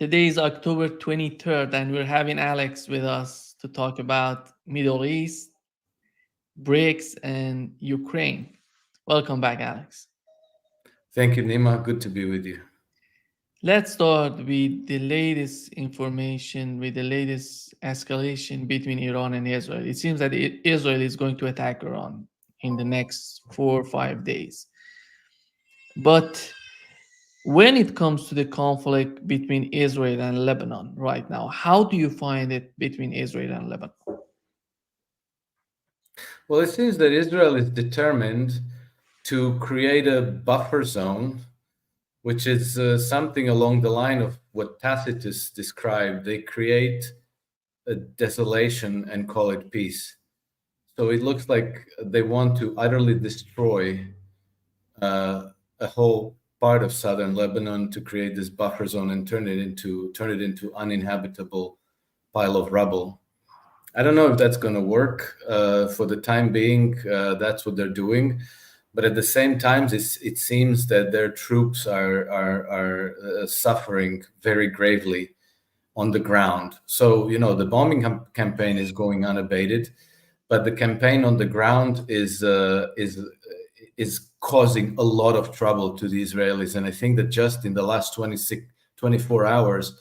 Today is October 23rd, and we're having Alex with us to talk about Middle East, BRICS, and Ukraine. Welcome back, Alex. Thank you, Nima. Good to be with you. Let's start with the latest information, with the latest escalation between Iran and Israel. It seems that Israel is going to attack Iran in the next 4 or 5 days. But when it comes to the conflict between Israel and Lebanon right now, how do you find it between Israel and Lebanon? Well, it seems that Israel is determined to create a buffer zone, which is something along the line of what Tacitus described. They create a desolation and call it peace. So it looks like they want to utterly destroy a whole part of southern Lebanon to create this buffer zone and turn it into uninhabitable pile of rubble. I don't know if that's going to work. For the time being, that's what they're doing. But at the same time, it seems that their troops are suffering very gravely on the ground. So, the bombing campaign is going unabated, but the campaign on the ground is causing a lot of trouble to the Israelis. And I think that just in the last 24 hours,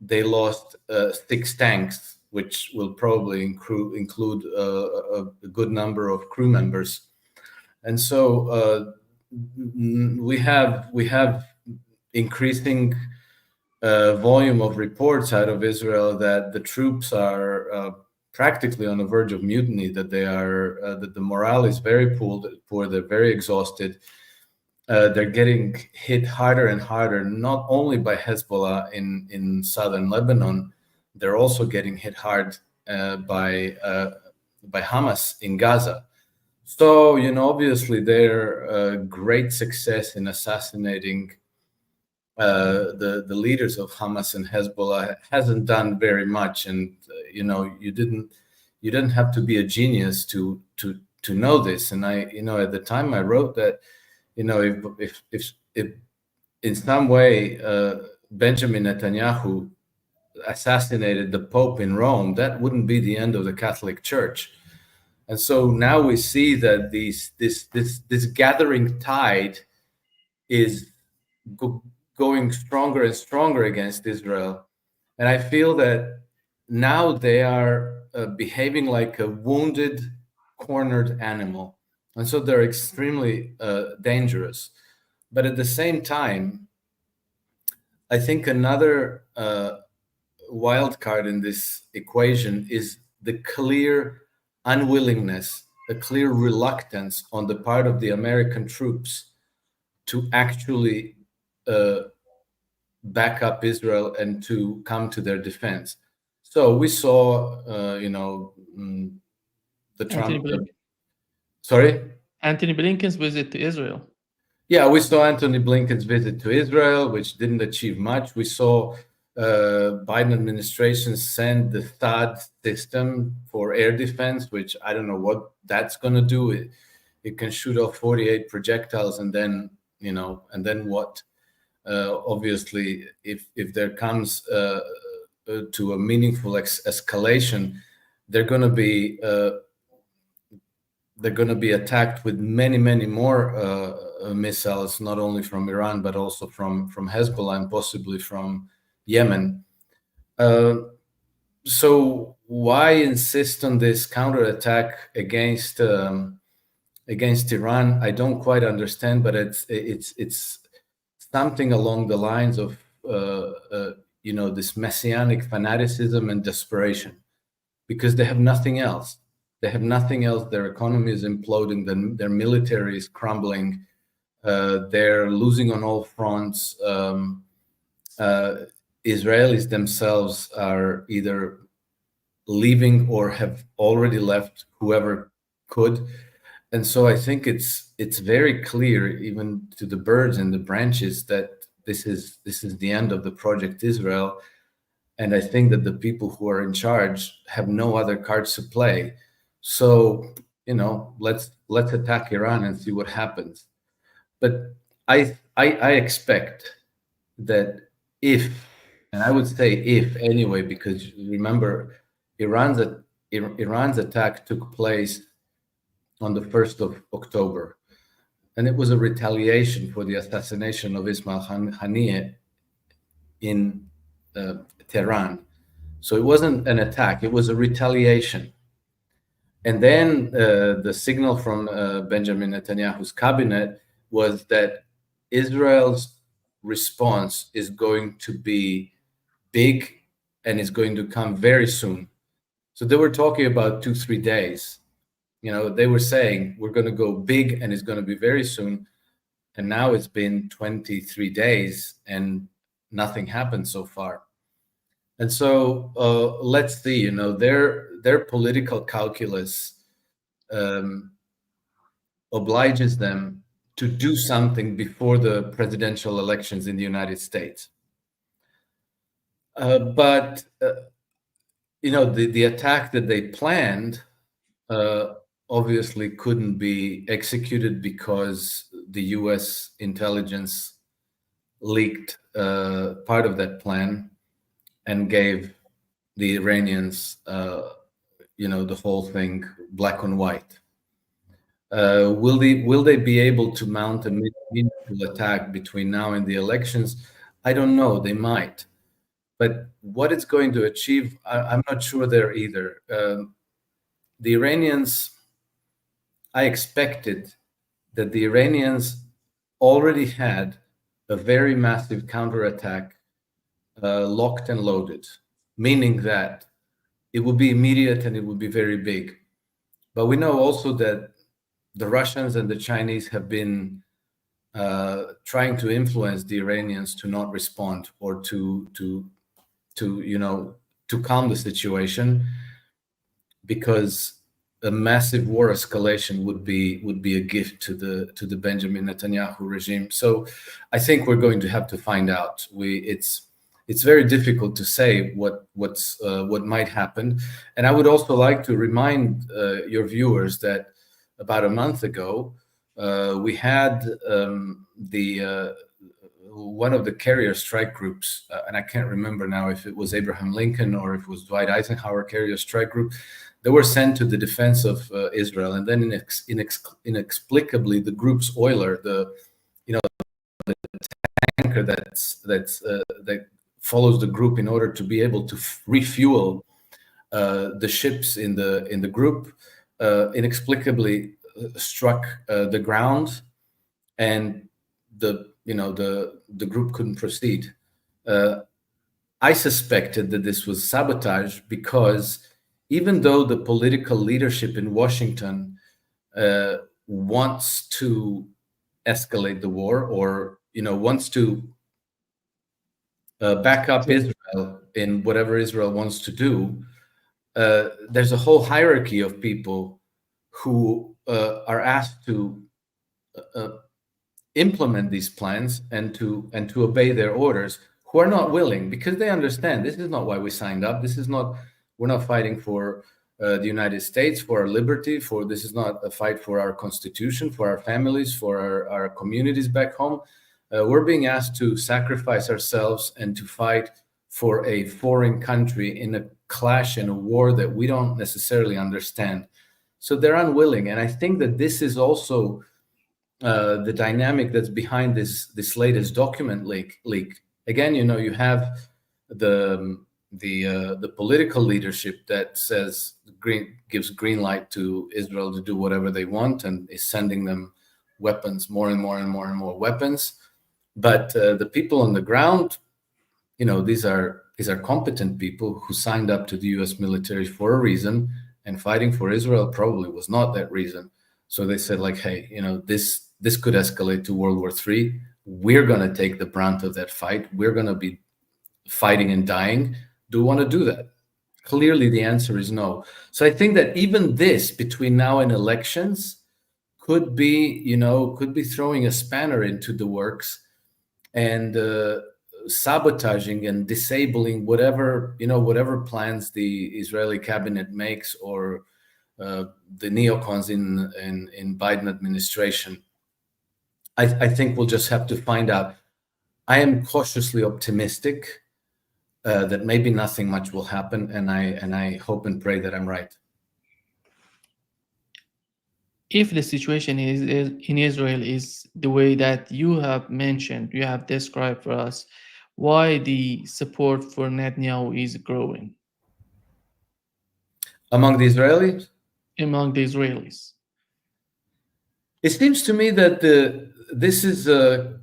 they lost 6 tanks, which will probably include a good number of crew members. And so we have increasing volume of reports out of Israel that the troops are practically on the verge of mutiny, that that the morale is very poor, they're very exhausted. They're getting hit harder and harder, not only by Hezbollah in southern Lebanon, they're also getting hit hard by Hamas in Gaza. So, obviously their great success in assassinating the leaders of Hamas and Hezbollah hasn't done very much. And you didn't have to be a genius to know this. And at the time I wrote that, if in some way Benjamin Netanyahu assassinated the Pope in Rome, that wouldn't be the end of the Catholic Church. And so now we see that this gathering tide is going stronger and stronger against Israel. And I feel that now they are behaving like a wounded, cornered animal. And so they're extremely dangerous. But at the same time, I think another wild card in this equation is the clear unwillingness, a clear reluctance on the part of the American troops to actually back up Israel and to come to their defense. So we saw, the Trump. Sorry? Antony Blinken's visit to Israel. Yeah, we saw Antony Blinken's visit to Israel, which didn't achieve much. We saw Biden administration send the THAAD system for air defense, which I don't know what that's going to do. It can shoot off 48 projectiles, and then what? Obviously, if there comes to a meaningful escalation, they're going to be attacked with many more missiles, not only from Iran but also from Hezbollah and possibly from Yemen. So why insist on this counterattack against Iran? I don't quite understand, but it's something along the lines of this messianic fanaticism and desperation, because they have nothing else. They have nothing else. Their economy is imploding. Their military is crumbling. They're losing on all fronts. Israelis themselves are either leaving or have already left, whoever could. And so I think it's very clear, even to the birds and the branches, that this is the end of the Project Israel. And I think that the people who are in charge have no other cards to play. So, let's attack Iran and see what happens. But I expect that if And I would say if anyway, because remember, Iran's attack took place on the 1st of October, and it was a retaliation for the assassination of Ismail Haniyeh in Tehran. So it wasn't an attack; it was a retaliation. And then the signal from Benjamin Netanyahu's cabinet was that Israel's response is going to be big and is going to come very soon. So they were talking about 2-3 days. They were saying we're going to go big and it's going to be very soon. And now it's been 23 days and nothing happened so far. And so let's see, their political calculus obliges them to do something before the presidential elections in the United States. But the attack that they planned obviously couldn't be executed because the U.S. intelligence leaked part of that plan and gave the Iranians, the whole thing black on white. Will they be able to mount a meaningful attack between now and the elections? I don't know. They might. But what it's going to achieve, I'm not sure there either. The Iranians, I expected that the Iranians already had a very massive counterattack locked and loaded, meaning that it would be immediate and it would be very big. But we know also that the Russians and the Chinese have been trying to influence the Iranians to not respond or to calm the situation, because a massive war escalation would be a gift to the Benjamin Netanyahu regime. So I think we're going to have to find out. It's very difficult to say what might happen. And I would also like to remind your viewers that about a month ago we had one of the carrier strike groups, and I can't remember now if it was Abraham Lincoln or if it was Dwight Eisenhower carrier strike group. They were sent to the defense of Israel, and then inexplicably, the group's oiler, the tanker that follows the group in order to be able to refuel the ships in the group, inexplicably struck the ground, and the group couldn't proceed. I suspected that this was sabotage because even though the political leadership in Washington wants to escalate the war, or wants to back up Israel in whatever Israel wants to do, there's a whole hierarchy of people who are asked to implement these plans and to obey their orders, who are not willing, because they understand this is not why we signed up. We're not fighting for the United States, for our liberty, this is not a fight for our constitution, for our families, for our communities back home. We're being asked to sacrifice ourselves and to fight for a foreign country in a clash, in a war that we don't necessarily understand. So they're unwilling. And I think that this is also the dynamic that's behind this latest document leak. Again, you have the political leadership that says gives green light to Israel to do whatever they want and is sending them weapons, more and more and more and more weapons. But the people on the ground, these are competent people who signed up to the U.S. military for a reason, and fighting for Israel probably was not that reason. So they said, like, hey, this could escalate to World War III. We're going to take the brunt of that fight. We're going to be fighting and dying. Do we want to do that? Clearly, the answer is no. So I think that even this, between now and elections, could be throwing a spanner into the works and sabotaging and disabling whatever plans the Israeli cabinet makes, or the neocons in Biden administration. I think we'll just have to find out. I am cautiously optimistic that maybe nothing much will happen, and I hope and pray that I'm right. If the situation is in Israel is the way that you have mentioned, you have described for us, why the support for Netanyahu is growing Among the Israelis, among the Israelis? it seems to me that this is the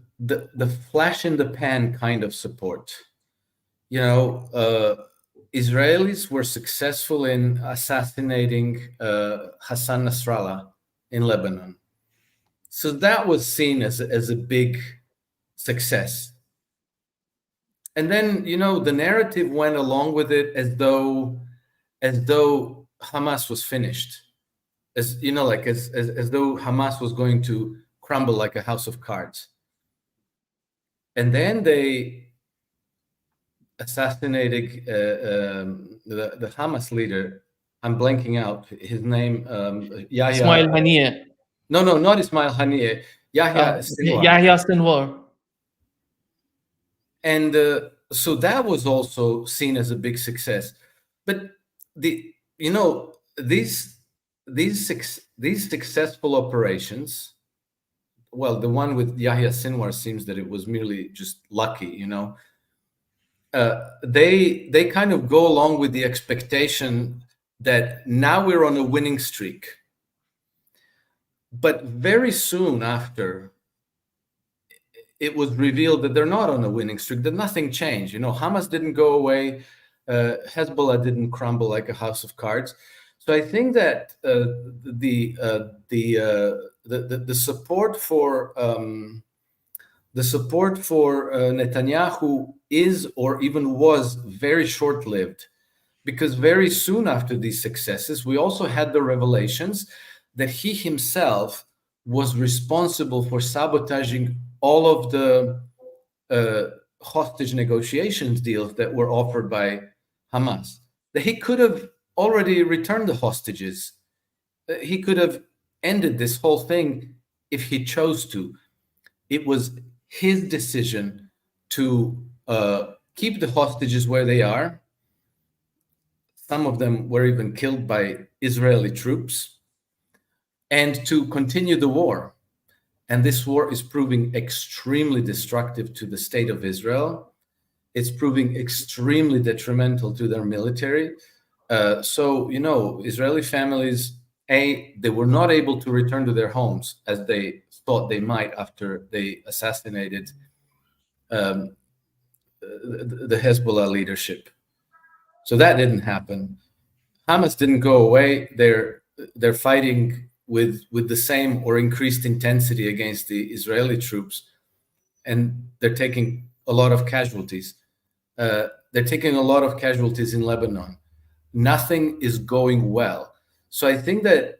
flash in the pan kind of support. You know, Israelis were successful in assassinating Hassan Nasrallah in Lebanon. So that was seen as a big success. And then, you know, the narrative went along with it as though Hamas was finished. As you know, like as though Hamas was going to crumble like a house of cards. And then they assassinated the Hamas leader. I'm blanking out his name. Ismail Yahya. Haniyeh, No, not Ismail Haniyeh. Yahya Sinwar. Yahya Sinwar. And so that was also seen as a big success. But these successful operations, well, the one with Yahya Sinwar seems that it was merely just lucky, you know. They kind of go along with the expectation that now we're on a winning streak. But very soon after, it was revealed that they're not on a winning streak, that nothing changed. You know, Hamas didn't go away, Hezbollah didn't crumble like a house of cards. So I think that the support for Netanyahu is, or even was, very short-lived, because very soon after these successes, we also had the revelations that he himself was responsible for sabotaging all of the hostage negotiations deals that were offered by Hamas. That he could have already returned the hostages. He could have ended this whole thing if he chose to. It was his decision to keep the hostages where they are. Some of them were even killed by Israeli troops, and to continue the war. And this war is proving extremely destructive to the state of Israel. It's proving extremely detrimental to their military. So, you know, Israeli families, they were not able to return to their homes as they thought they might after they assassinated the Hezbollah leadership. So that didn't happen. Hamas didn't go away. They're fighting with the same or increased intensity against the Israeli troops, and they're taking a lot of casualties. They're taking a lot of casualties in Lebanon. Nothing is going well. So I think that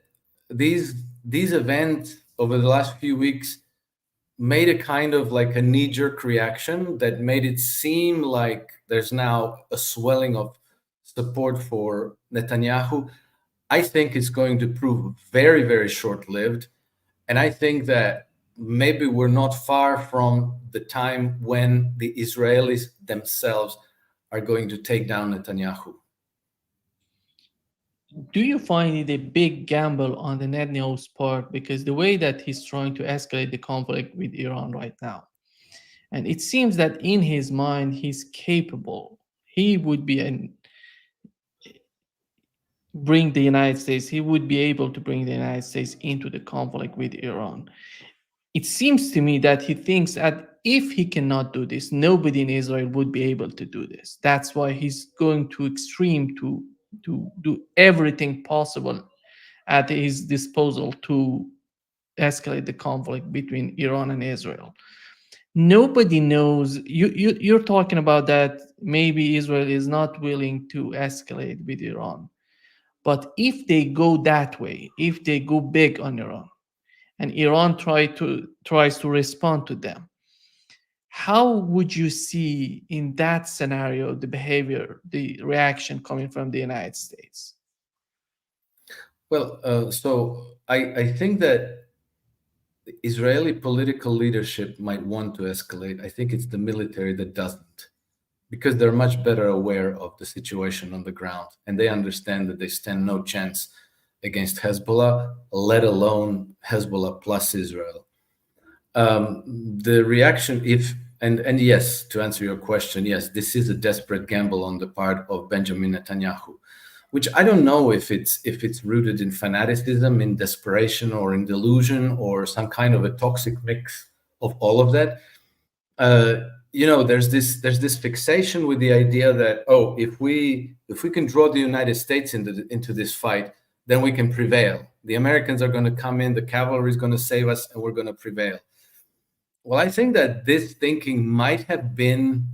these events over the last few weeks made a kind of like a knee-jerk reaction that made it seem like there's now a swelling of support for Netanyahu. I think it's going to prove very, very short-lived. And I think that maybe we're not far from the time when the Israelis themselves are going to take down Netanyahu. Do you find it a big gamble on the Netanyahu's part, because the way that he's trying to escalate the conflict with Iran right now, and it seems that in his mind he's capable, he would be bring the United States, he would be able to bring the United States into the conflict with Iran. It seems to me that he thinks that if he cannot do this, nobody in Israel would be able to do this. That's why he's going to extreme to do everything possible at his disposal to escalate the conflict between Iran and Israel. Nobody knows. You're talking about that maybe Israel is not willing to escalate with Iran. But if they go that way, if they go big on Iran, and Iran tries to respond to them, how would you see in that scenario the behavior, the reaction coming from the United States? Well, so I think that the Israeli political leadership might want to escalate. I think it's the military that doesn't. because they're much better aware of the situation on the ground, and they understand that they stand no chance against Hezbollah, let alone Hezbollah plus Israel. The reaction, and yes, to answer your question, yes, this is a desperate gamble on the part of Benjamin Netanyahu, which I don't know if it's rooted in fanaticism, in desperation, or in delusion, or some kind of a toxic mix of all of that. There's this fixation with the idea that, oh, if we can draw the United States into this fight, then we can prevail. The Americans are going to come in, the cavalry is going to save us, and we're going to prevail. Well, I think that this thinking might have been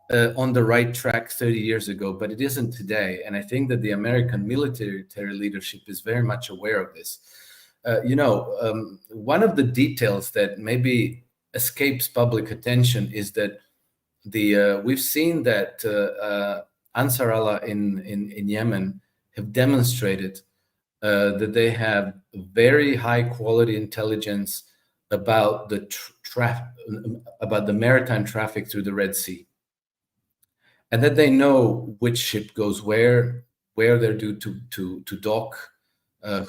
on the right track 30 years ago, but it isn't today. And I think that the American military leadership is very much aware of this. One of the details that maybe escapes public attention is that we've seen that Ansar Allah in Yemen have demonstrated that they have very high quality intelligence about the about the maritime traffic through the Red Sea, and that they know which ship goes where they're due to dock,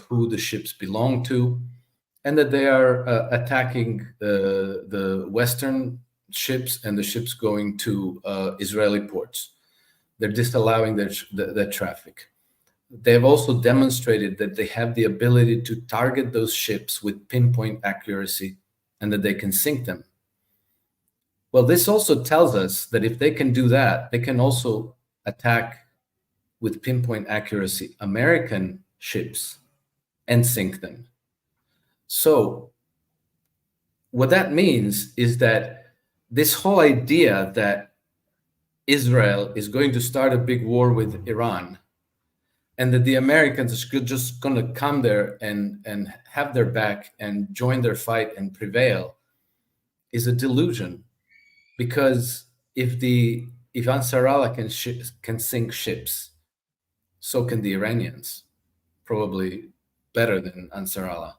who the ships belong to, and that they are attacking the Western ships and the ships going to Israeli ports. They're disallowing their traffic. They've also demonstrated that they have the ability to target those ships with pinpoint accuracy and that they can sink them. Well, this also tells us that if they can do that, they can also attack with pinpoint accuracy American ships and sink them. So what that means is that this whole idea that Israel is going to start a big war with Iran, and that the Americans are just going to come there and have their back and join their fight and prevail, is a delusion. Because if Ansar Allah can sink ships, so can the Iranians, probably better than Ansar Allah.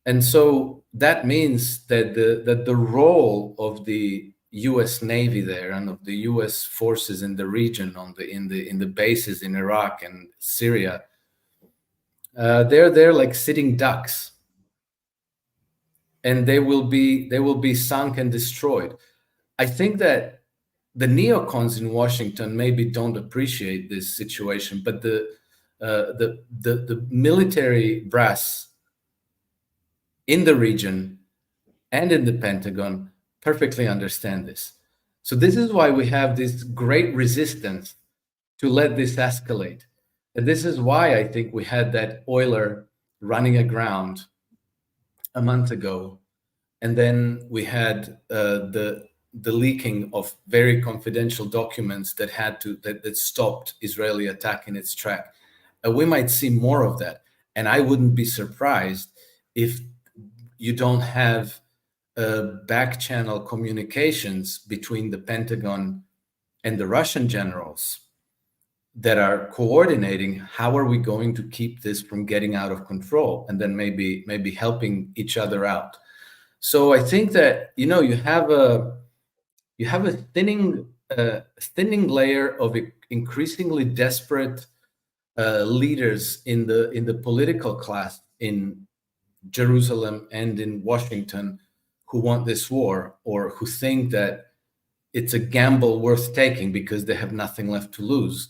And so that means that the role of the U.S. Navy there and of the U.S. forces in the region, in the bases in Iraq and Syria, they're there like sitting ducks, and they will be sunk and destroyed. I think that the neocons in Washington maybe don't appreciate this situation, but the military brass in the region and in the Pentagon perfectly understand this. So this is why we have this great resistance to let this escalate. And this is why I think we had that oiler running aground a month ago. And then we had the leaking of very confidential documents that stopped Israeli attack in its track. We might see more of that. And I wouldn't be surprised if you don't have back channel communications between the Pentagon and the Russian generals that are coordinating how are we going to keep this from getting out of control, and then maybe helping each other out. So I think that you have a thinning layer of increasingly desperate leaders in the political class in Jerusalem and in Washington who want this war, or who think that it's a gamble worth taking because they have nothing left to lose.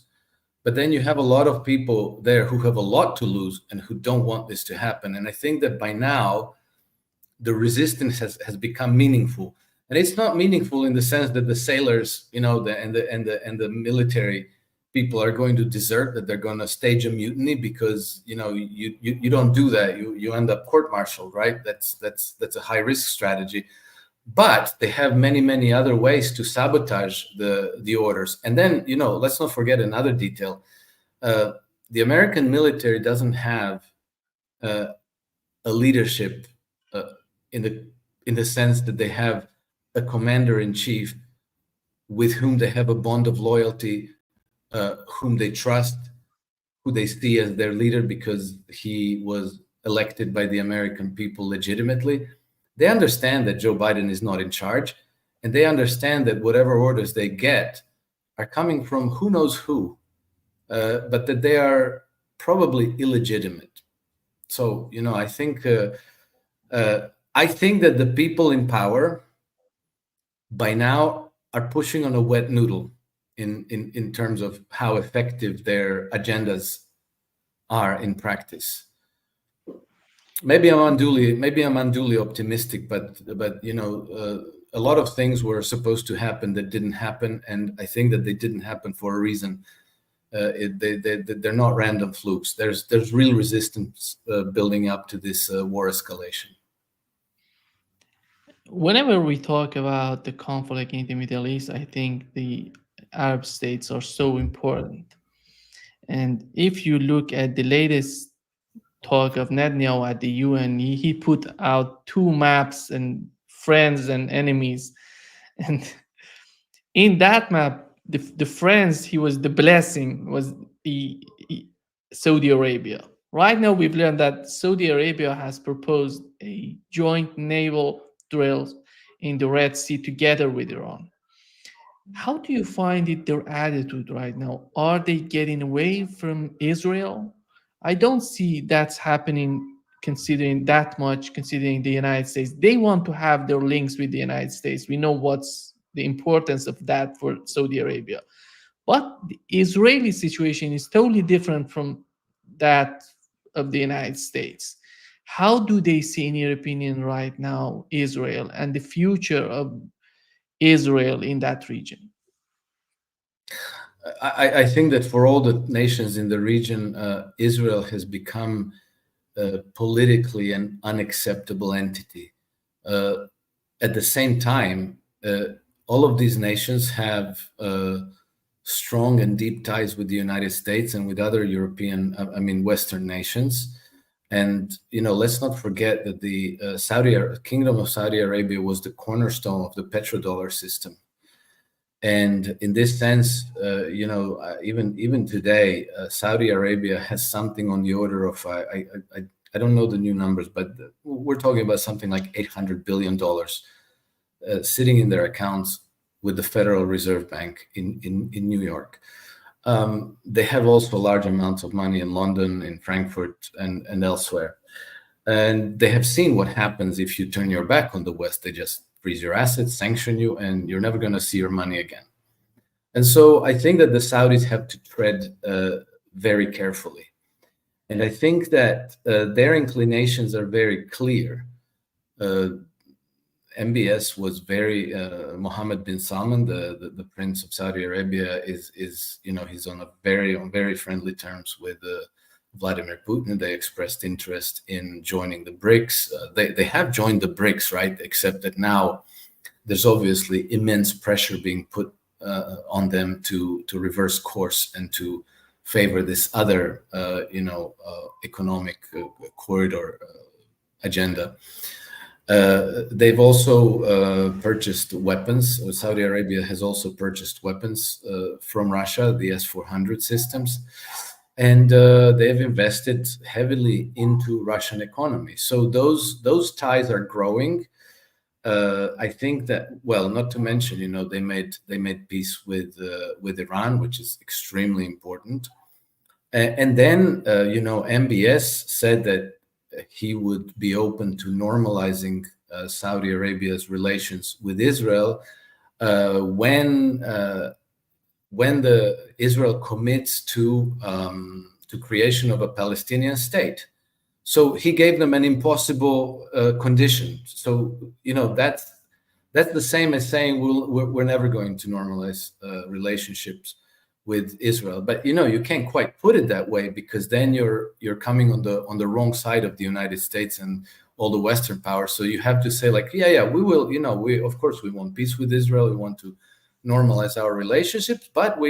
But then you have a lot of people there who have a lot to lose and who don't want this to happen. And I think that by now the resistance has become meaningful. And it's not meaningful in the sense that the sailors, and the military people are going to desert, that they're going to stage a mutiny, because you don't do that. You end up court-martialed, right? That's a high-risk strategy. But they have many other ways to sabotage the orders. And then let's not forget another detail. The American military doesn't have a leadership in the sense that they have a commander-in-chief with whom they have a bond of loyalty, whom they trust, who they see as their leader because he was elected by the American people legitimately. They understand that Joe Biden is not in charge, and they understand that whatever orders they get are coming from who knows who, but that they are probably illegitimate. So, I think that the people in power by now are pushing on a wet noodle in terms of how effective their agendas are in practice. Maybe I'm unduly optimistic, but a lot of things were supposed to happen that didn't happen, and I think that they didn't happen for a reason. They're not random flukes. There's real resistance building up to this war escalation. Whenever we talk about the conflict in the Middle East, I think the Arab states are so important. And if you look at the latest talk of Netanyahu at the UN, he put out two maps and friends and enemies. And in that map, the friends he was the blessing was Saudi Arabia. Right now, we've learned that Saudi Arabia has proposed a joint naval drills in the Red Sea together with Iran. How do you find it their attitude right now? Are they getting away from Israel? I don't see that's happening considering that much, considering the United States. They want to have their links with the United States. We know what's the importance of that for Saudi Arabia. But the Israeli situation is totally different from that of the United States. How do they see, in your opinion, right now, Israel and the future of Israel in that region? I think that for all the nations in the region, Israel has become politically an unacceptable entity. At the same time, all of these nations have strong and deep ties with the United States and with other Western nations. And let's not forget that the Kingdom of Saudi Arabia was the cornerstone of the petrodollar system. And in this sense, even today, Saudi Arabia has something on the order of I don't know the new numbers, but we're talking about something like $800 billion sitting in their accounts with the Federal Reserve Bank in New York. They have also large amounts of money in London, in Frankfurt, and elsewhere. And they have seen what happens if you turn your back on the West. They just freeze your assets, sanction you, and you're never going to see your money again. And so I think that the Saudis have to tread very carefully. And I think that their inclinations are very clear. MBS was very Mohammed bin Salman, the Prince of Saudi Arabia, is he's on very friendly terms with Vladimir Putin. They expressed interest in joining the BRICS. They have joined the BRICS, right? Except that now there's obviously immense pressure being put on them to reverse course and to favor this other economic corridor agenda. They've also purchased weapons. Saudi Arabia has also purchased weapons from Russia, the S-400 systems, and they have invested heavily into Russian economy. So those ties are growing. I think that, well, not to mention, they made peace with Iran, which is extremely important. And then, MBS said that he would be open to normalizing Saudi Arabia's relations with Israel when the Israel commits to creation of a Palestinian state. So he gave them an impossible condition. So that's the same as saying we're never going to normalize relationships with Israel. But you can't quite put it that way, because then you're coming on the wrong side of the United States and all the Western powers. So you have to say, like, yeah, we will. We, of course, we want peace with Israel. We want to normalize our relationships, but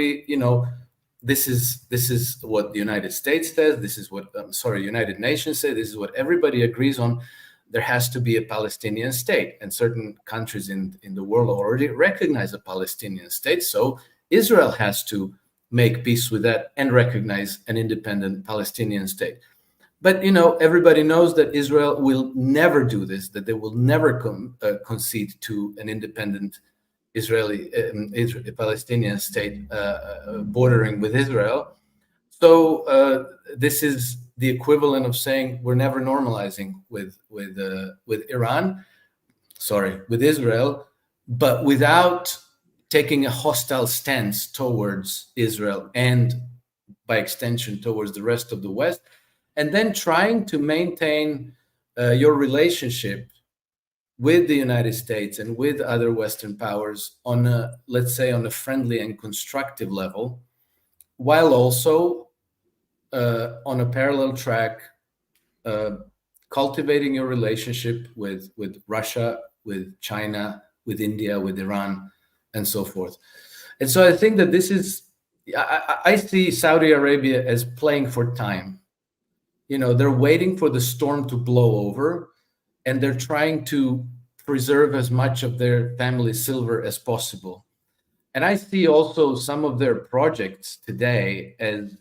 this is what the United States says. This is what United Nations say. This is what everybody agrees on. There has to be a Palestinian state, and certain countries in the world already recognize a Palestinian state. So Israel has to make peace with that and recognize an independent Palestinian state. But everybody knows that Israel will never do this. That they will never concede to an independent Palestinian state bordering with Israel. So this is the equivalent of saying we're never normalizing with Iran, with Israel, but without taking a hostile stance towards Israel and by extension towards the rest of the West, and then trying to maintain your relationship with the United States and with other Western powers on a, let's say, on a friendly and constructive level, while also on a parallel track, cultivating your relationship with Russia, with China, with India, with Iran, and so forth. And so I think that this is, I see Saudi Arabia as playing for time. You know, they're waiting for the storm to blow over, and they're trying to preserve as much of their family silver as possible. And I see also some of their projects today as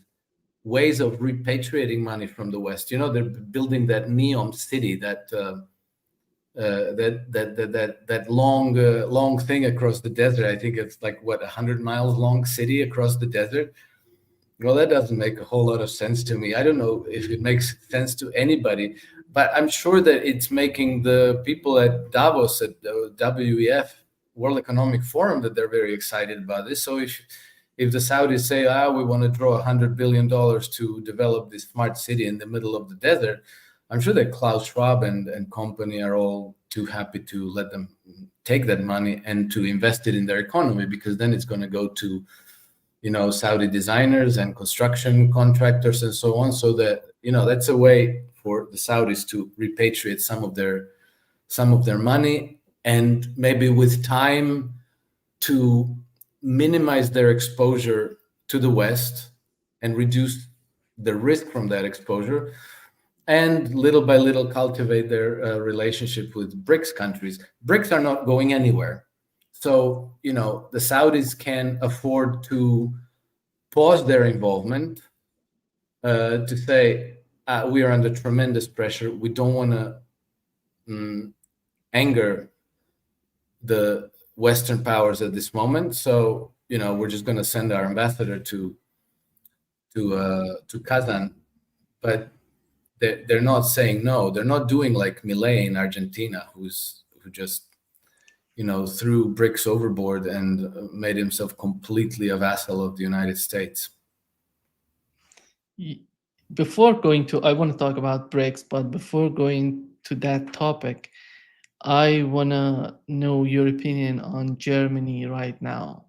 ways of repatriating money from the West. You know, they're building that Neom city, that long thing across the desert. I think it's like 100 miles long city across the desert. Well, that doesn't make a whole lot of sense to me. I don't know if it makes sense to anybody, but I'm sure that it's making the people at Davos, at WEF, World Economic Forum, that they're very excited about this. So if the Saudis say, we want to draw $100 billion to develop this smart city in the middle of the desert, I'm sure that Klaus Schwab and company are all too happy to let them take that money and to invest it in their economy, because then it's going to go to, you know, Saudi designers and construction contractors and so on. So that, you know, that's a way for the Saudis to repatriate some of their money, and maybe with time to minimize their exposure to the West and reduce the risk from that exposure, and little by little cultivate their relationship with BRICS countries. BRICS are not going anywhere. So, you know, the Saudis can afford to pause their involvement, to say, we are under tremendous pressure. We don't want to anger the Western powers at this moment. So, you know, we're just going to send our ambassador to Kazan. But they're not saying no. They're not doing like Milei in Argentina, who just, you know, threw BRICS overboard and made himself completely a vassal of the United States. Before going to, I want to talk about BRICS, but before going to that topic, I want to know your opinion on Germany right now.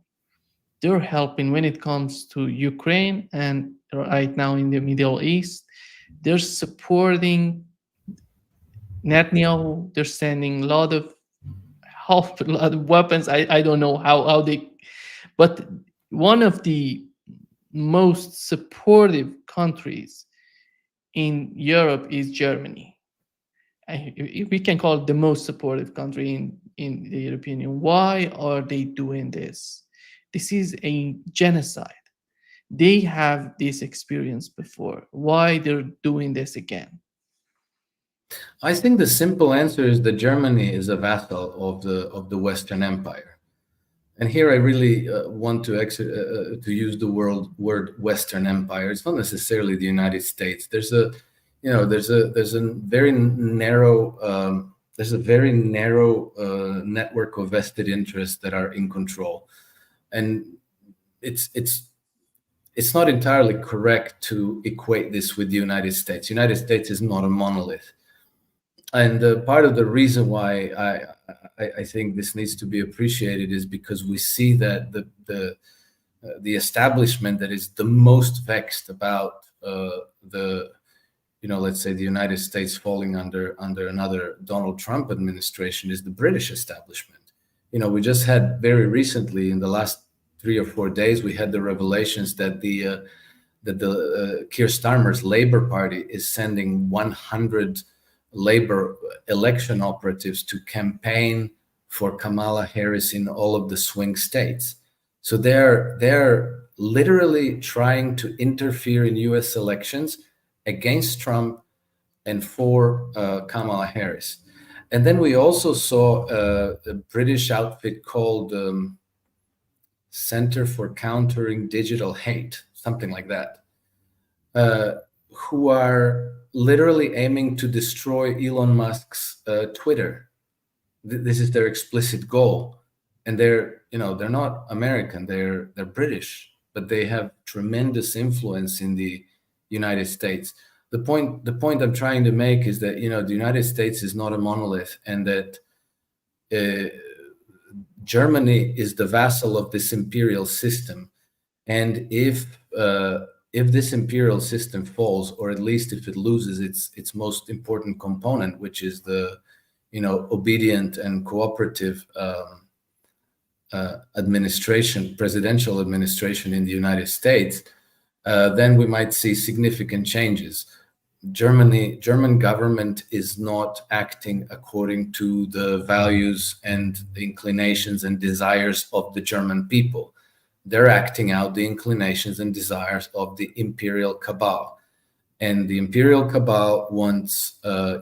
They're helping when it comes to Ukraine, and right now in the Middle East, they're supporting Netanyahu. They're sending a lot of help, a lot of weapons. I don't know how they, but one of the most supportive countries in Europe is Germany. We can call it the most supportive country in the European Union. Why are they doing this? This is a genocide. They have this experience before. Why they're doing this again? I think the simple answer is that Germany is a vassal of the Western Empire, and here I really want to use the word Western Empire. It's not necessarily the United States. There's a very narrow network of vested interests that are in control, and it's not entirely correct to equate this with the United States. United States is not a monolith. And part of the reason why I think this needs to be appreciated is because we see that the establishment that is the most vexed about let's say the United States falling under another Donald Trump administration is the British establishment. You know, we just had very recently, in the last 3 or 4 days, we had the revelations that the Keir Starmer's Labour Party is sending 100 Labour election operatives to campaign for Kamala Harris in all of the swing states. So they're literally trying to interfere in U.S. elections against Trump and for Kamala Harris. And then we also saw a British outfit called Center for Countering Digital Hate, something like that, who are literally aiming to destroy Elon Musk's Twitter. This is their explicit goal, and they're not American, they're British, but they have tremendous influence in the United States. The point I'm trying to make is that the United States is not a monolith, and that Germany is the vassal of this imperial system, and if this imperial system falls, or at least if it loses its most important component, which is the obedient and cooperative presidential administration in the United States, then we might see significant changes. German government is not acting according to the values and the inclinations and desires of the German people. They're acting out the inclinations and desires of the imperial cabal. And the imperial cabal wants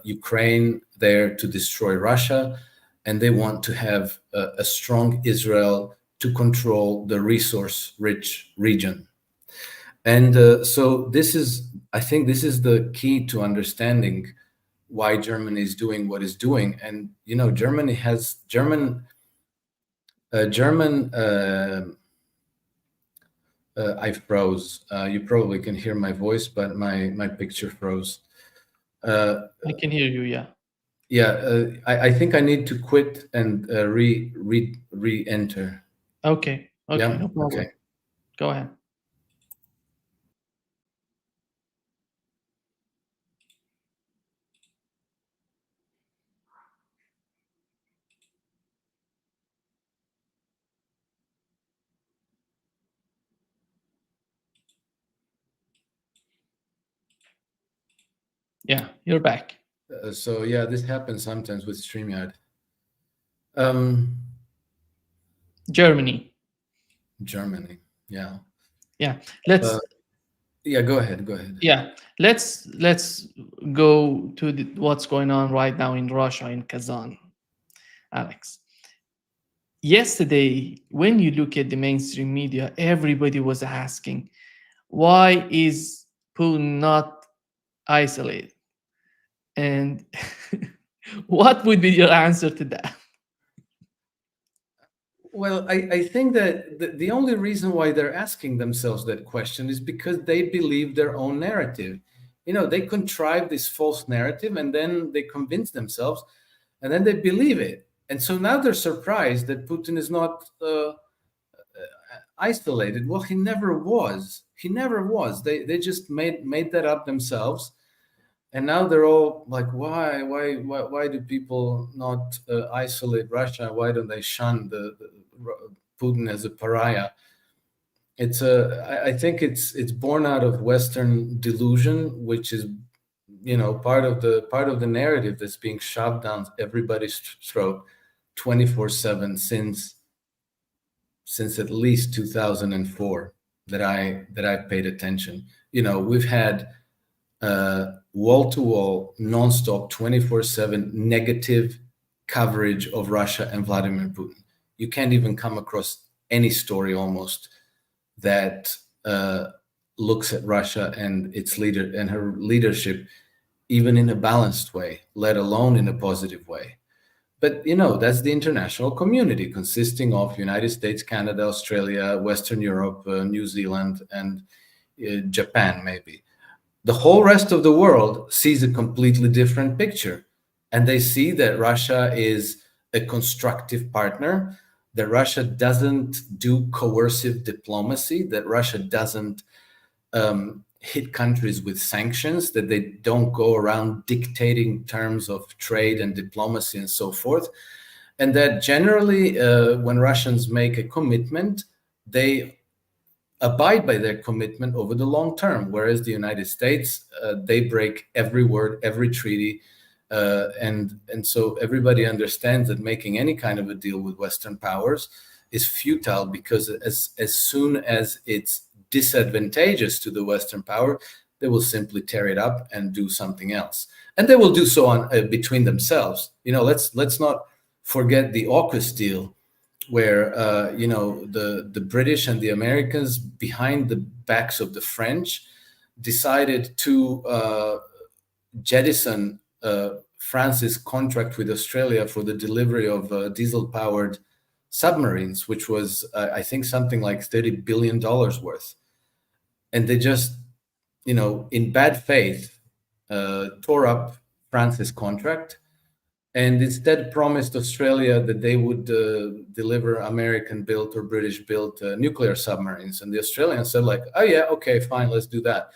Ukraine there to destroy Russia, and they want to have a strong Israel to control the resource-rich region. And so I think this is the key to understanding why Germany is doing what it's doing. And Germany has I froze. You probably can hear my voice, but my picture froze. I can hear you. Yeah. Yeah. I think I need to quit and re-enter. Okay. Yeah? No problem. Okay. Go ahead. Yeah, you're back. So yeah, this happens sometimes with StreamYard. Germany. Yeah. Yeah. Let's. Yeah, go ahead. Yeah, let's go to what's going on right now in Russia, in Kazan, Alex. Yesterday, when you look at the mainstream media, everybody was asking, why is Putin not isolated? And what would be your answer to that? Well, I think that the only reason why they're asking themselves that question is because they believe their own narrative. They contrive this false narrative, and then they convince themselves, and then they believe it. And so now they're surprised that Putin is not isolated. Well, he never was. They just made that up themselves. And now they're all like, why do people not isolate Russia? Why don't they shun the Putin as a pariah? I think it's born out of Western delusion, which is part of the narrative that's being shoved down everybody's throat 24/7 since at least 2004 that I've paid attention. We've had wall-to-wall, non-stop, 24/7 negative coverage of Russia and Vladimir Putin. You can't even come across any story almost that looks at Russia and its leader and her leadership even in a balanced way, let alone in a positive way. But that's the international community consisting of United States, Canada, Australia, Western Europe, New Zealand, and Japan maybe. The whole rest of the world sees a completely different picture, and they see that Russia is a constructive partner, that Russia doesn't do coercive diplomacy, that Russia doesn't hit countries with sanctions, that they don't go around dictating terms of trade and diplomacy and so forth, and that generally when Russians make a commitment, they abide by their commitment over the long term, whereas the United States, they break every word, every treaty, and so everybody understands that making any kind of a deal with Western powers is futile, because as soon as it's disadvantageous to the Western power, they will simply tear it up and do something else. And they will do so on between themselves. Let's not forget the AUKUS deal, where the British and the Americans, behind the backs of the French, decided to jettison France's contract with Australia for the delivery of diesel-powered submarines, which was, I think, something like $30 billion worth. And they just, in bad faith, tore up France's contract and instead promised Australia that they would deliver American-built or British-built nuclear submarines. And the Australians said, like, oh yeah, okay, fine, let's do that.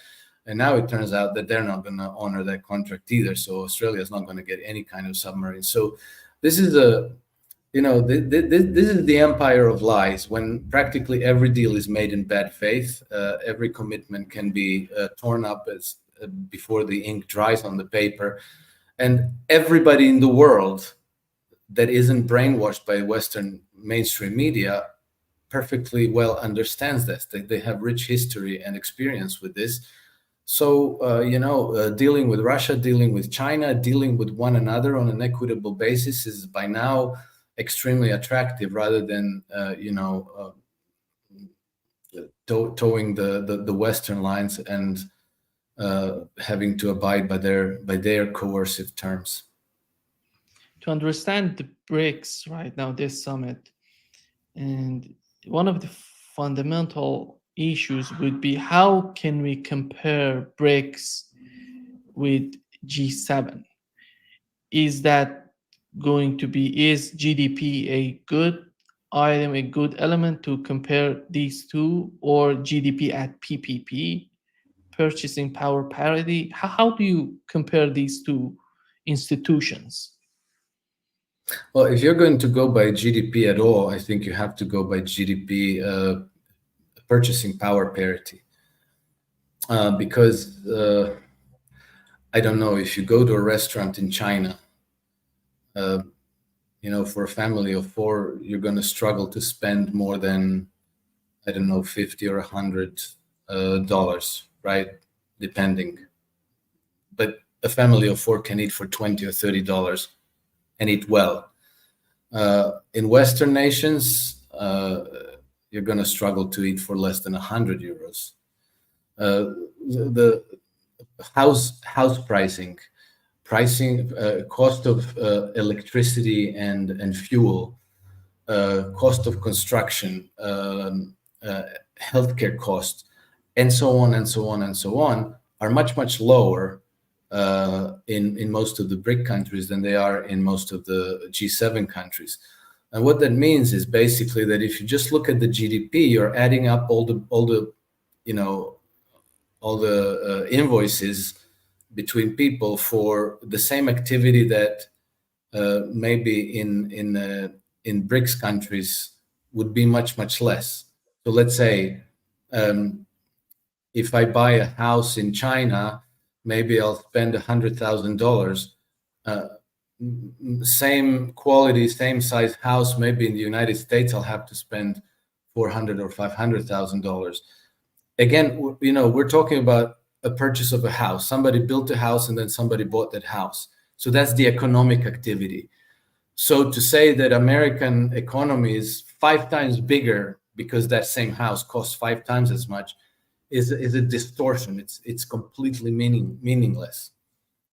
And now it turns out that they're not going to honor that contract either. So Australia is not going to get any kind of submarine. So this is this is the empire of lies, when practically every deal is made in bad faith. Every commitment can be torn up before the ink dries on the paper. And everybody in the world that isn't brainwashed by Western mainstream media perfectly well understands this. They have rich history and experience with this. So, dealing with Russia, dealing with China, dealing with one another on an equitable basis is by now extremely attractive, rather than, towing the Western lines and having to abide by their coercive terms. To understand the BRICS right now, this summit, and one of the fundamental issues would be, how can we compare BRICS with G7? Is GDP a good item, a good element to compare these two, or GDP at PPP, purchasing power parity? How do you compare these two institutions? Well, if you're going to go by GDP at all, I think you have to go by GDP purchasing power parity. Because, I don't know, if you go to a restaurant in China, for a family of four, you're going to struggle to spend more than, I don't know, $50 or $100, right? Depending. But a family of four can eat for $20 or $30 and eat well. In Western nations, you're going to struggle to eat for less than 100 euros. The house pricing, cost of electricity and fuel, cost of construction, healthcare costs, and so on and so on and so on, are much, much lower in most of the BRIC countries than they are in most of the G7 countries. And what that means is basically that if you just look at the GDP, you're adding up all the invoices between people for the same activity that maybe in BRICS countries would be much, much less. So let's say if I buy a house in China, maybe I'll spend $100,000. Same quality, same size house, maybe in the United States, I'll have to spend $400,000 or $500,000. Again, we're talking about a purchase of a house. Somebody built a house and then somebody bought that house. So that's the economic activity. So to say that American economy is 5 times bigger because that same house costs 5 times as much is a distortion. It's completely meaningless.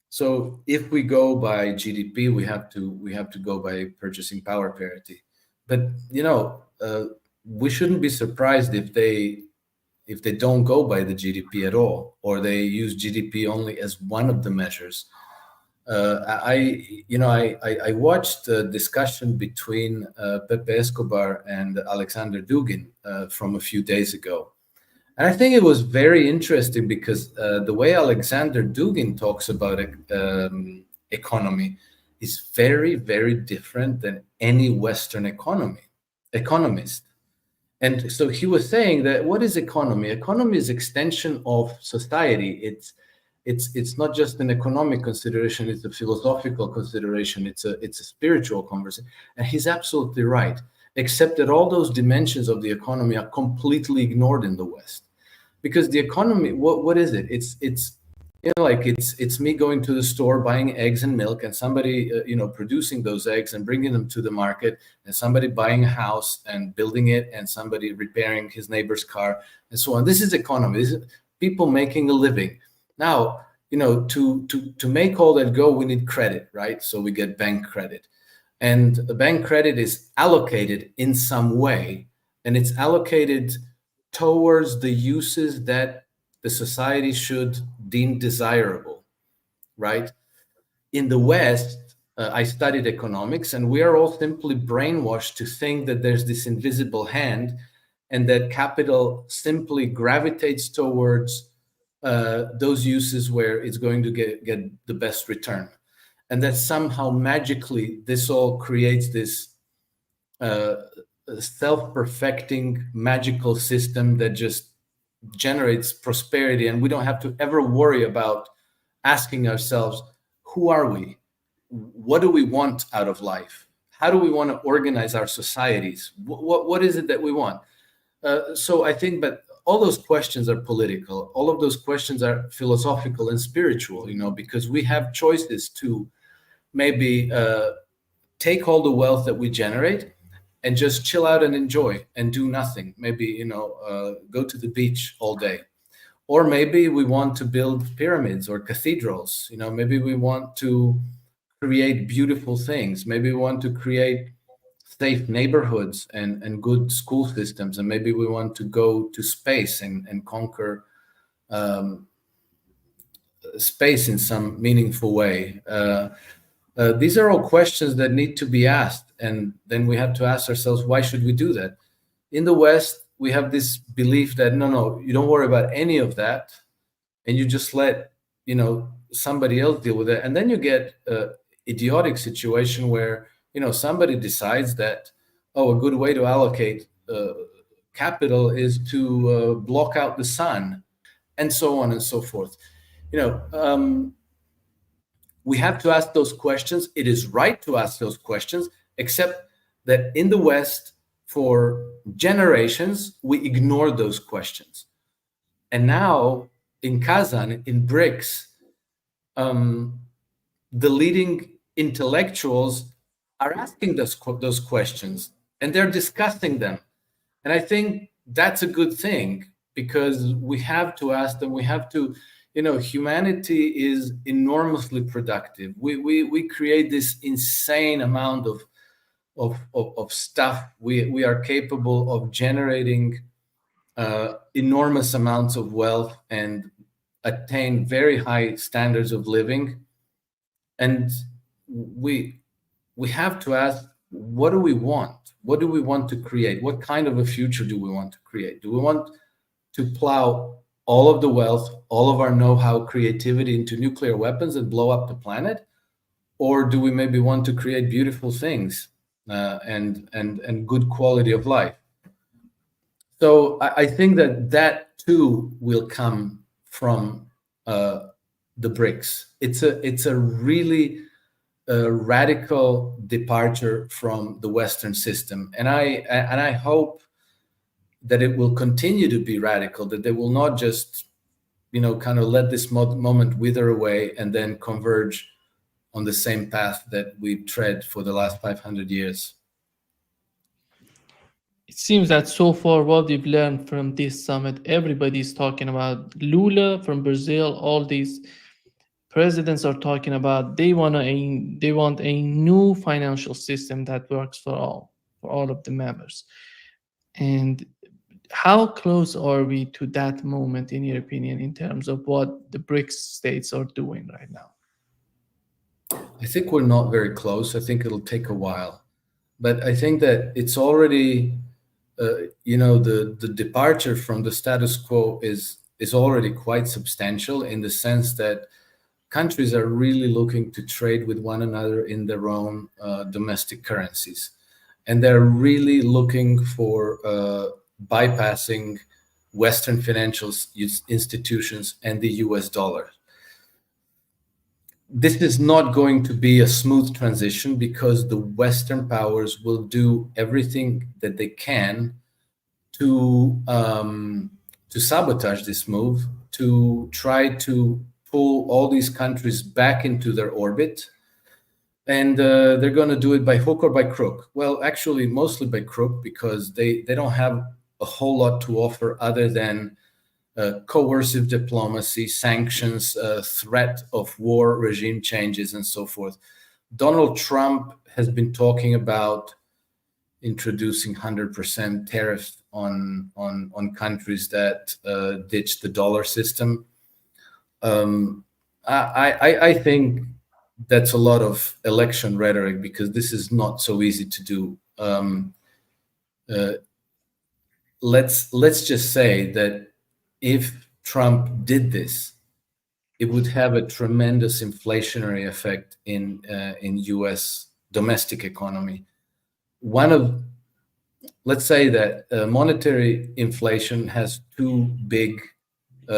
So if we go by GDP, we have to go by purchasing power parity. But we shouldn't be surprised if they don't go by the GDP at all, or they use GDP only as one of the measures. I watched a discussion between Pepe Escobar and Alexander Dugin from a few days ago. And I think it was very interesting because the way Alexander Dugin talks about economy is very, very different than any Western economist. And so he was saying that what is economy? Economy is extension of society. It's not just an economic consideration, it's a philosophical consideration, it's a spiritual conversation. And he's absolutely right, except that all those dimensions of the economy are completely ignored in the West. because the economy, what is it? It's you know, like it's me going to the store, buying eggs and milk, and somebody producing those eggs and bringing them to the market, and somebody buying a house and building it, and somebody repairing his neighbor's car, and so on. This is economy. This is people making a living. Now, to make all that go, we need credit, right? So we get bank credit, and the bank credit is allocated in some way, and it's allocated towards the uses that the society should deem desirable, right? In the West, I studied economics, and we are all simply brainwashed to think that there's this invisible hand and that capital simply gravitates towards those uses where it's going to get the best return. And that somehow magically this all creates this self-perfecting magical system that just generates prosperity, and we don't have to ever worry about asking ourselves, who are we? What do we want out of life? How do we want to organize our societies? What is it that we want? So I think, but all those questions are political. All of those questions are philosophical and spiritual, because we have choices to maybe take all the wealth that we generate and just chill out and enjoy and do nothing. Maybe, go to the beach all day. Or maybe we want to build pyramids or cathedrals. Maybe we want to create beautiful things. Maybe we want to create safe neighborhoods and good school systems. And maybe we want to go to space and conquer space in some meaningful way. These are all questions that need to be asked. And then we have to ask ourselves, why should we do that? In the West, we have this belief that, no, you don't worry about any of that. And you just let, somebody else deal with it. And then you get an idiotic situation where, somebody decides that, a good way to allocate capital is to block out the sun, and so on and so forth. We have to ask those questions. It is right to ask those questions, except that in the West, for generations, we ignored those questions. And now in Kazan, in BRICS, the leading intellectuals are asking those questions, and they're discussing them. And I think that's a good thing, because we have to ask them. We have to, humanity is enormously productive. We create this insane amount of stuff. We are capable of generating enormous amounts of wealth and attain very high standards of living. And we have to ask, what do we want? What do we want to create? What kind of a future do we want to create? Do we want to plow all of the wealth, all of our know-how, creativity into nuclear weapons and blow up the planet? Or do we maybe want to create beautiful things and good quality of life? So I think that too will come from the BRICS. It's a really radical departure from the Western system, and I hope that it will continue to be radical. That they will not just, kind of let this moment wither away and then converge on the same path that we've tread for the last 500 years. It seems that so far what we've learned from this summit, everybody's talking about Lula from Brazil, all these presidents are talking about they want a new financial system that works for all of the members. And how close are we to that moment, in your opinion, in terms of what the BRICS states are doing right now? I think we're not very close. I think it'll take a while, but I think that it's already, the departure from the status quo is already quite substantial, in the sense that countries are really looking to trade with one another in their own domestic currencies. And they're really looking for bypassing Western financial institutions and the US dollar. This is not going to be a smooth transition, because the Western powers will do everything that they can to to sabotage this move, to try to pull all these countries back into their orbit. And they're going to do it by hook or by crook. Well, actually, mostly by crook, because they don't have a whole lot to offer other than coercive diplomacy, sanctions, threat of war, regime changes, and so forth. Donald Trump has been talking about introducing 100% tariffs on countries that ditch the dollar system. I think that's a lot of election rhetoric, because this is not so easy to do. Let's just say that if Trump did this, it would have a tremendous inflationary effect in U.S. domestic economy. Let's say that monetary inflation has two big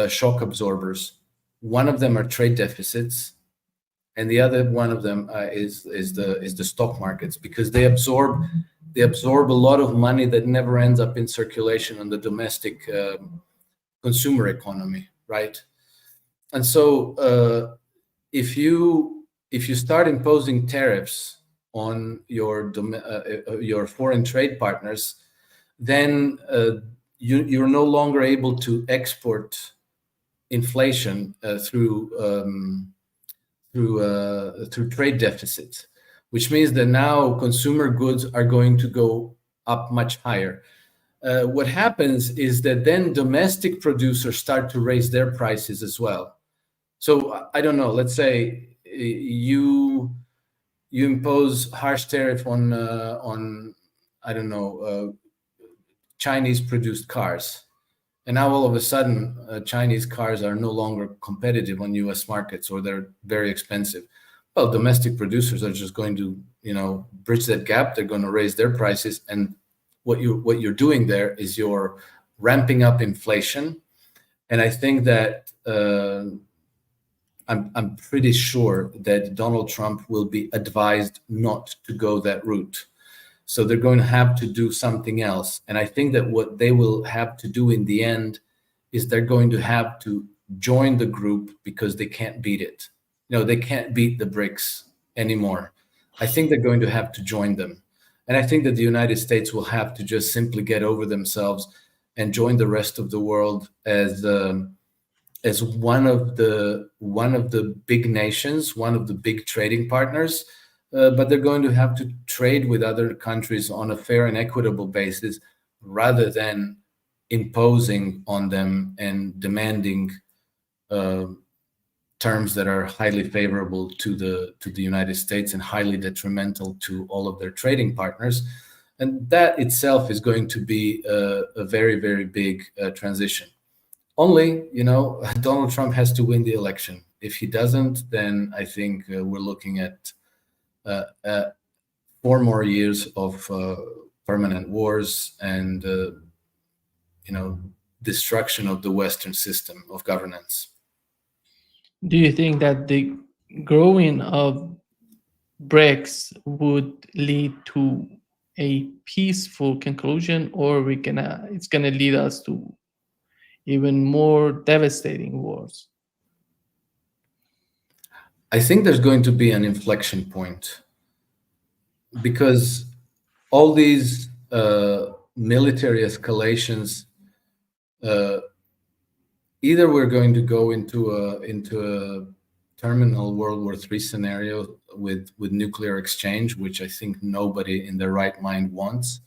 shock absorbers. One of them are trade deficits, and the other one of them is the stock markets, because they absorb a lot of money that never ends up in circulation on the domestic consumer economy, right? And so if you start imposing tariffs on your foreign trade partners, then you're no longer able to export inflation through trade deficits, which means that now consumer goods are going to go up much higher. What happens is that then domestic producers start to raise their prices as well. So I don't know. Let's say you impose harsh tariff on I don't know, Chinese produced cars, and now all of a sudden Chinese cars are no longer competitive on U.S. markets, or they're very expensive. Well, domestic producers are just going to bridge that gap. They're going to raise their prices, and what you're doing there is you're ramping up inflation. And I think that I'm pretty sure that Donald Trump will be advised not to go that route. So they're going to have to do something else. And I think that what they will have to do in the end is they're going to have to join the group, because they can't beat it. They can't beat the BRICS anymore. I think they're going to have to join them. And I think that the United States will have to just simply get over themselves and join the rest of the world as one of the big nations, one of the big trading partners, but they're going to have to trade with other countries on a fair and equitable basis, rather than imposing on them and demanding terms that are highly favorable to the United States and highly detrimental to all of their trading partners. And that itself is going to be a very, very big transition. Only, Donald Trump has to win the election. If he doesn't, then I think we're looking at 4 more years of permanent wars and, destruction of the Western system of governance. Do you think that the growing of BRICS would lead to a peaceful conclusion, or it's gonna lead us to even more devastating wars? I think there's going to be an inflection point, because all these military escalations, either we're going to go into a terminal World War III scenario with nuclear exchange, which I think nobody in their right mind wants,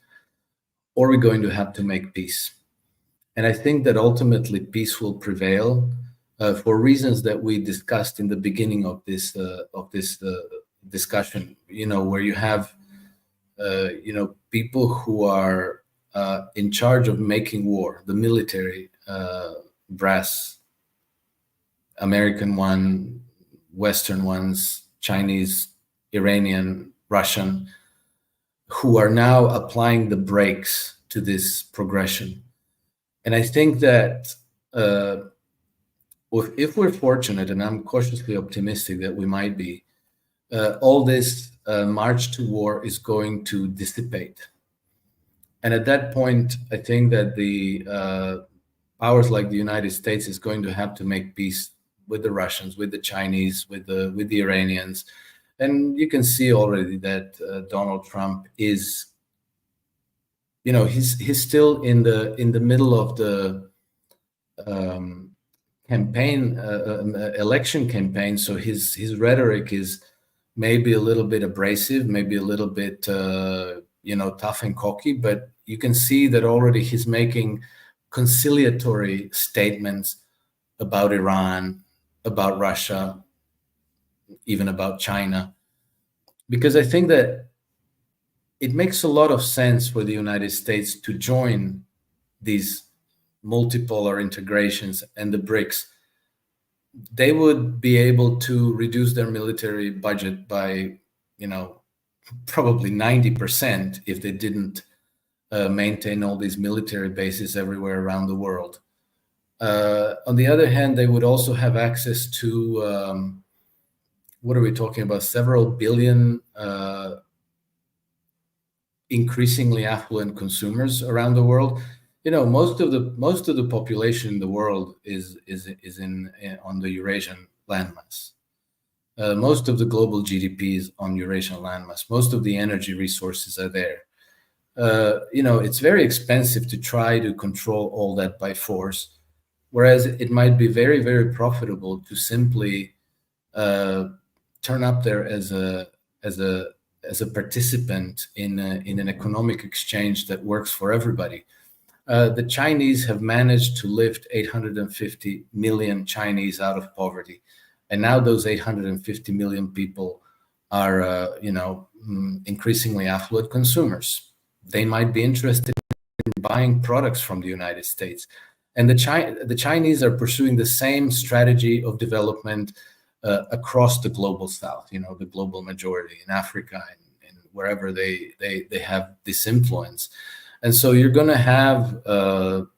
or we're going to have to make peace. And I think that ultimately peace will prevail for reasons that we discussed in the beginning of this discussion. Where you have people who are in charge of making war, the military brass, American one, Western ones, Chinese, Iranian, Russian, who are now applying the brakes to this progression. And I think that if we're fortunate, and I'm cautiously optimistic that we might be, all this march to war is going to dissipate. And at that point, I think that the powers like the United States is going to have to make peace with the Russians, with the Chinese, with the Iranians. And you can see already that Donald Trump is, he's still in the middle of the campaign, election campaign. So his rhetoric is maybe a little bit abrasive, maybe a little bit tough and cocky, but you can see that already he's making conciliatory statements about Iran, about Russia, even about China, because I think that it makes a lot of sense for the United States to join these multipolar integrations and the BRICS. They would be able to reduce their military budget by, probably 90% if they didn't maintain all these military bases everywhere around the world. On the other hand, they would also have access to, what are we talking about? Several billion increasingly affluent consumers around the world. Most of the population in the world is on the Eurasian landmass. Most of the global GDP is on Eurasian landmass. Most of the energy resources are there. It's very expensive to try to control all that by force, whereas it might be very, very profitable to simply turn up there as a participant in an economic exchange that works for everybody. The Chinese have managed to lift 850 million Chinese out of poverty. And now those 850 million people are, increasingly affluent consumers. They might be interested in buying products from the United States. And the Chinese are pursuing the same strategy of development across the global south, the global majority in Africa and wherever they have this influence. And so you're going to have 2,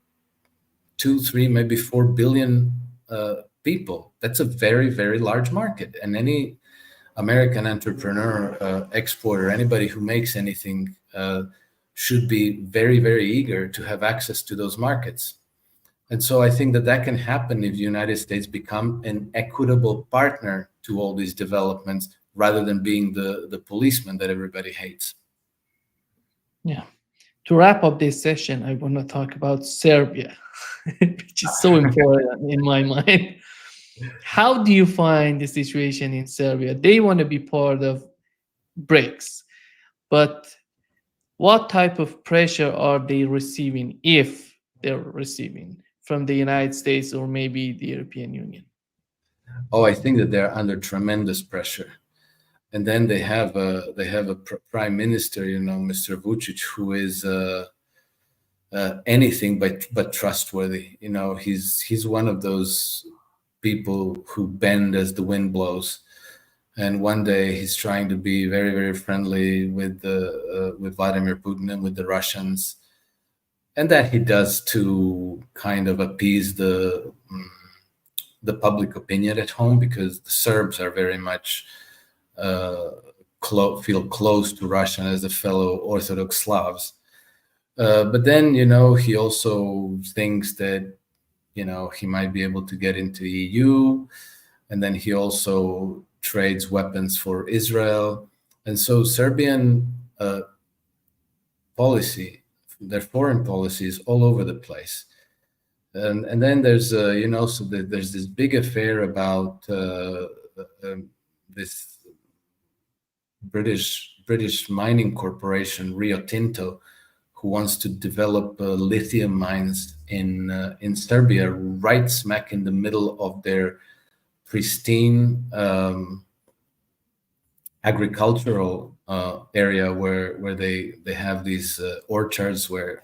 3, maybe 4 billion people. That's a very, very large market. And any American entrepreneur, exporter, anybody who makes anything should be very, very eager to have access to those markets. And so I think that can happen if the United States become an equitable partner to all these developments rather than being the policeman that everybody hates. Yeah. To wrap up this session, I want to talk about Serbia, which is so important in my mind. How do you find the situation in Serbia? They want to be part of BRICS, but what type of pressure are they receiving, if they're receiving, from the United States or maybe the European Union? Oh, I think that they're under tremendous pressure. And then they have a prime minister, Mr. Vučić, who is anything but trustworthy. He's one of those people who bend as the wind blows. And one day he's trying to be very, very friendly with Vladimir Putin and with the Russians, and that he does to kind of appease the public opinion at home, because the Serbs are very much feel close to Russia as a fellow Orthodox Slavs. But then, he also thinks that, he might be able to get into EU. And then he also trades weapons for Israel. And so Serbian policy, their foreign policy is all over the place. And then there's, so there's this big affair about this British mining corporation, Rio Tinto, who wants to develop lithium mines in Serbia, right smack in the middle of their pristine agricultural area, where they have these orchards where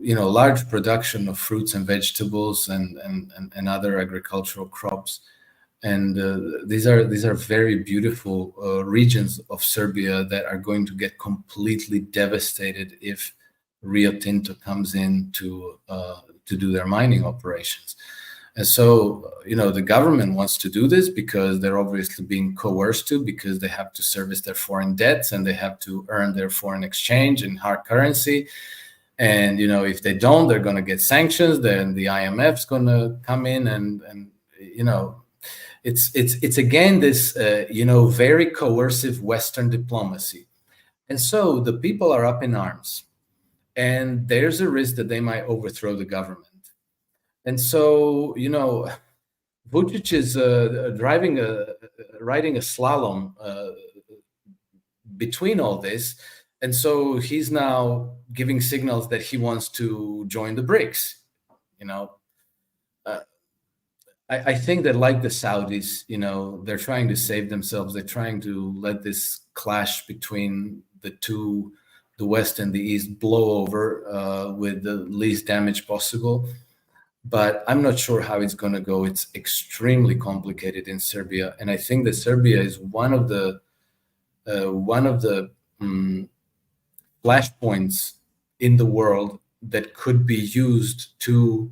large production of fruits and vegetables and other agricultural crops. And these are very beautiful regions of Serbia that are going to get completely devastated if Rio Tinto comes in to do their mining operations. And so, the government wants to do this because they're obviously being coerced to, because they have to service their foreign debts and they have to earn their foreign exchange in hard currency. And if they don't, they're going to get sanctions. Then the IMF's going to come in, and it's again this very coercive Western diplomacy. And so the people are up in arms, and there's a risk that they might overthrow the government. And so Vucic is riding a slalom between all this. And so he's now giving signals that he wants to join the BRICS. I think that, like the Saudis, they're trying to save themselves. They're trying to let this clash between the two, the West and the East, blow over with the least damage possible. But I'm not sure how it's going to go. It's extremely complicated in Serbia, and I think that Serbia is one of the flashpoints in the world that could be used to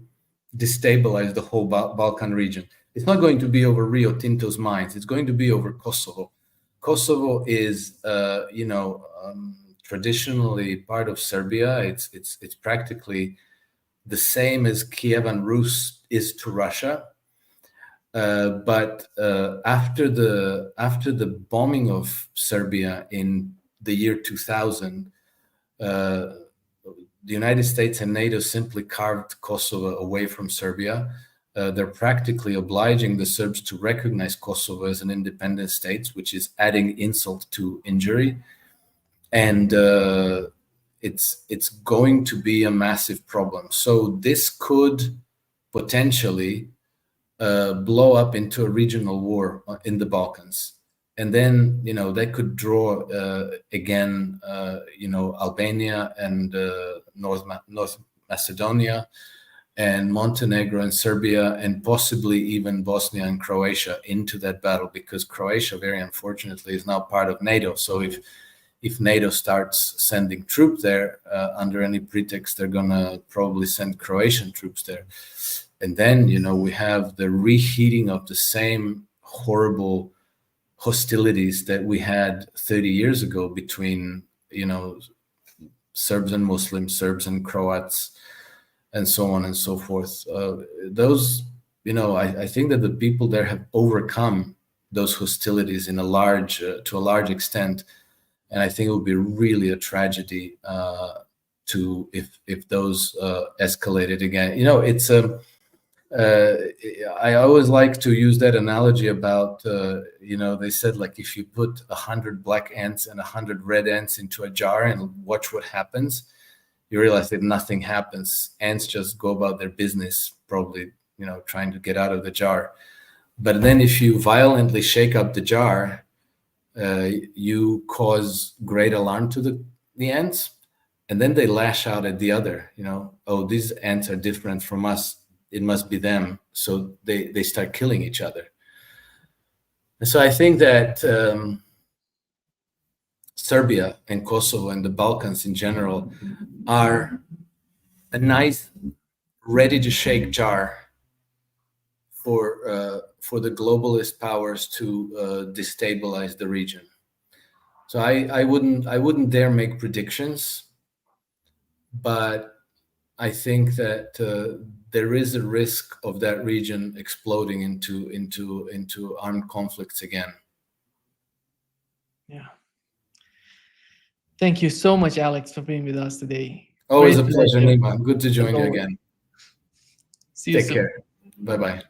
destabilize the whole Balkan region. It's not going to be over Rio Tinto's mines. It's going to be over Kosovo. Kosovo is, traditionally part of Serbia. It's practically the same as Kievan Rus is to Russia. But after the bombing of Serbia in the year 2000, the United States and NATO simply carved Kosovo away from Serbia. They're practically obliging the Serbs to recognize Kosovo as an independent state, which is adding insult to injury. And it's going to be a massive problem. So this could potentially blow up into a regional war in the Balkans. And then, that could draw again, Albania and North Macedonia and Montenegro and Serbia and possibly even Bosnia and Croatia into that battle, because Croatia, very unfortunately, is now part of NATO. So if NATO starts sending troops there under any pretext, they're going to probably send Croatian troops there. And then, we have the reheating of the same horrible hostilities that we had 30 years ago between, Serbs and Muslims, Serbs and Croats, and so on and so forth. Those, I think that the people there have overcome those hostilities to a large extent. And I think it would be really a tragedy if those escalated again. It's I always like to use that analogy about they said, like, if you put 100 black ants and 100 red ants into a jar and watch what happens, you realize that nothing happens. Ants just go about their business, probably trying to get out of the jar. But then if you violently shake up the jar, you cause great alarm to the ants, and then they lash out at the other. Oh, these ants are different from us, it must be them. So they start killing each other. And so I think that Serbia and Kosovo and the Balkans in general are a nice ready to shake jar for the globalist powers to destabilize the region. So I wouldn't dare make predictions, but I think that there is a risk of that region exploding into armed conflicts again. Yeah. Thank you so much, Alex, for being with us today. Always a pleasure, Nima. Good to join you again. See you soon. Take care. Bye-bye.